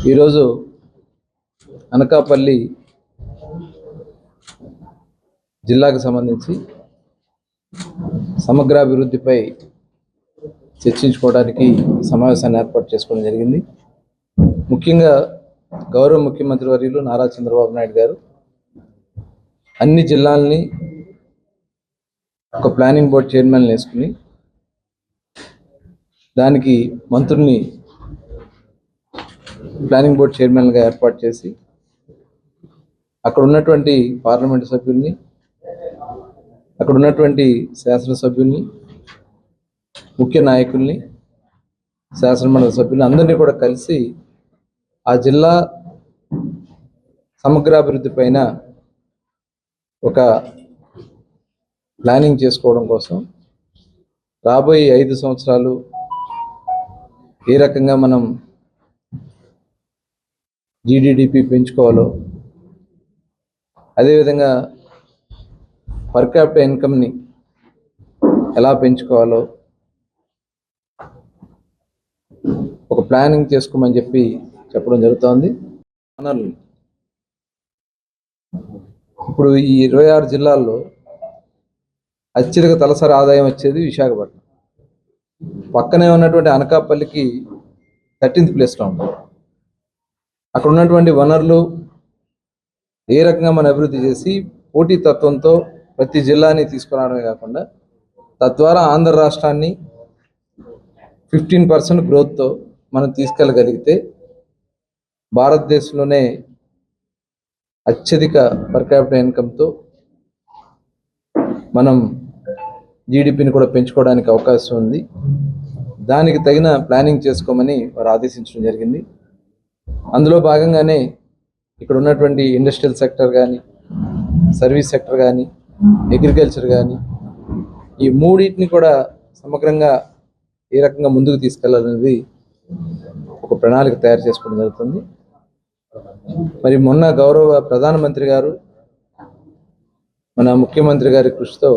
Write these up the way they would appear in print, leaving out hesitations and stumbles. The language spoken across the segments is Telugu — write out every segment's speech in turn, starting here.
ఈరోజు అనకాపల్లి జిల్లాకు సంబంధించి సమగ్రాభివృద్ధిపై చర్చించుకోవడానికి సమావేశాన్ని ఏర్పాటు చేసుకోవడం జరిగింది. ముఖ్యంగా గౌరవ ముఖ్యమంత్రి వర్యులు నారా చంద్రబాబు నాయుడు గారు అన్ని జిల్లాలని ఒక ప్లానింగ్ బోర్డ్ చైర్మన్ వేసుకుని దానికి మంత్రుల్ని ప్లానింగ్ బోర్డ్ చైర్మన్గా ఏర్పాటు చేసి అక్కడ ఉన్నటువంటి పార్లమెంటు సభ్యుల్ని, అక్కడ ఉన్నటువంటి శాసనసభ్యుల్ని, ముఖ్య నాయకుల్ని, శాసనమండలి సభ్యుల్ని అందరినీ కూడా కలిసి ఆ జిల్లా సమగ్రాభివృద్ధి పైన ఒక ప్లానింగ్ చేసుకోవడం కోసం రాబోయే 5 సంవత్సరాలు ఏ రకంగా మనం జీడిడిపి పెంచుకోవాలో, అదేవిధంగా పర్ క్యాపిటల్ ఇన్కమ్ని ఎలా పెంచుకోవాలో ఒక ప్లానింగ్ చేసుకోమని చెప్పడం జరుగుతోంది. ఇప్పుడు ఈ 26 జిల్లాల్లో అత్యధిక తలసరి ఆదాయం వచ్చేది విశాఖపట్నం. పక్కనే ఉన్నటువంటి అనకాపల్లికి 13th ప్లేస్లో ఉంటుంది. అక్కడ ఉన్నటువంటి వనరులు ఏ రకంగా మనం అభివృద్ధి చేసి పోటీతత్వంతో ప్రతి జిల్లాని తీసుకురావడమే కాకుండా తద్వారా ఆంధ్ర రాష్ట్రాన్ని 15% గ్రోత్తో మనం తీసుకెళ్ళగలిగితే భారతదేశంలోనే అత్యధిక పర్ క్యాపిటల్ ఇన్కమ్తో మనం జీడిపిని కూడా పెంచుకోవడానికి అవకాశం ఉంది. దానికి తగిన ప్లానింగ్ చేసుకోమని వారు ఆదేశించడం జరిగింది. అందులో భాగంగానే ఇక్కడ ఉన్నటువంటి ఇండస్ట్రియల్ సెక్టర్ కానీ, సర్వీస్ సెక్టర్ కానీ, అగ్రికల్చర్ కానీ, ఈ మూడింటిని కూడా సమగ్రంగా ఏ రకంగా ముందుకు తీసుకెళ్లాలనేది ఒక ప్రణాళిక తయారు చేసుకోవడం జరుగుతుంది. మరి మొన్న గౌరవ ప్రధానమంత్రి గారు, మన ముఖ్యమంత్రి గారి కృషితో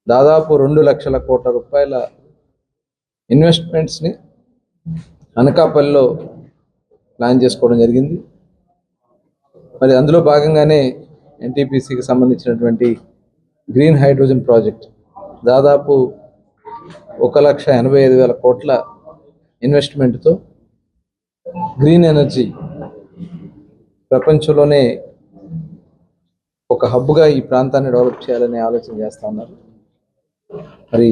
దాదాపు 2 లక్షల కోట్ల రూపాయల ఇన్వెస్ట్మెంట్స్ని అనకాపల్లిలో ప్లాన్ చేసుకోవడం జరిగింది. మరి అందులో భాగంగానే ఎన్టీపీసీకి సంబంధించినటువంటి గ్రీన్ హైడ్రోజన్ ప్రాజెక్ట్ దాదాపు 1,85,000 కోట్ల ఇన్వెస్ట్మెంట్తో గ్రీన్ ఎనర్జీ ప్రపంచంలోనే ఒక హబ్గా ఈ ప్రాంతాన్ని డెవలప్ చేయాలనే ఆలోచన చేస్తూ ఉన్నారు. మరి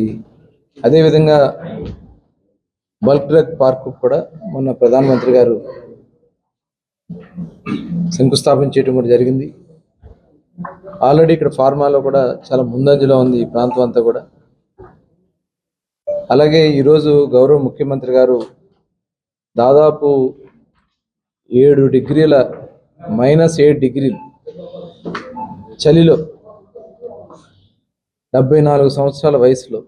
అదేవిధంగా బల్క్ డ్రగ్ పార్కు కూడా మొన్న ప్రధానమంత్రి గారు శంకుస్థాపన చేయడం కూడా జరిగింది. ఆల్రెడీ ఇక్కడ ఫార్మాలో కూడా చాలా ముందంజలో ఉంది ఈ ప్రాంతం అంతా కూడా. అలాగే ఈరోజు గౌరవ ముఖ్యమంత్రి గారు దాదాపు -7 డిగ్రీలు చలిలో 74 సంవత్సరాల వయసులో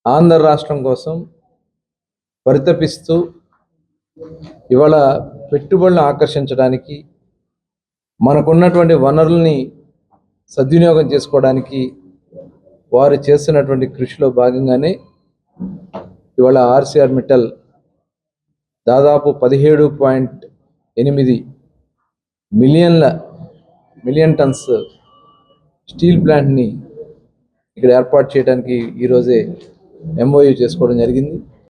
ఆంధ్ర రాష్ట్రం కోసం పరితపిస్తూ ఇవాళ పెట్టుబడులను ఆకర్షించడానికి, మనకున్నటువంటి వనరుల్ని సద్వినియోగం చేసుకోవడానికి వారు చేస్తున్నటువంటి కృషిలో భాగంగానే ఇవాళ ఆర్సీఆర్ మిట్టల్ దాదాపు 17.8 మిలియన్ టన్స్ స్టీల్ ప్లాంట్ని ఇక్కడ ఏర్పాటు చేయడానికి ఈరోజే MOU చేసుకోవడం జరిగింది.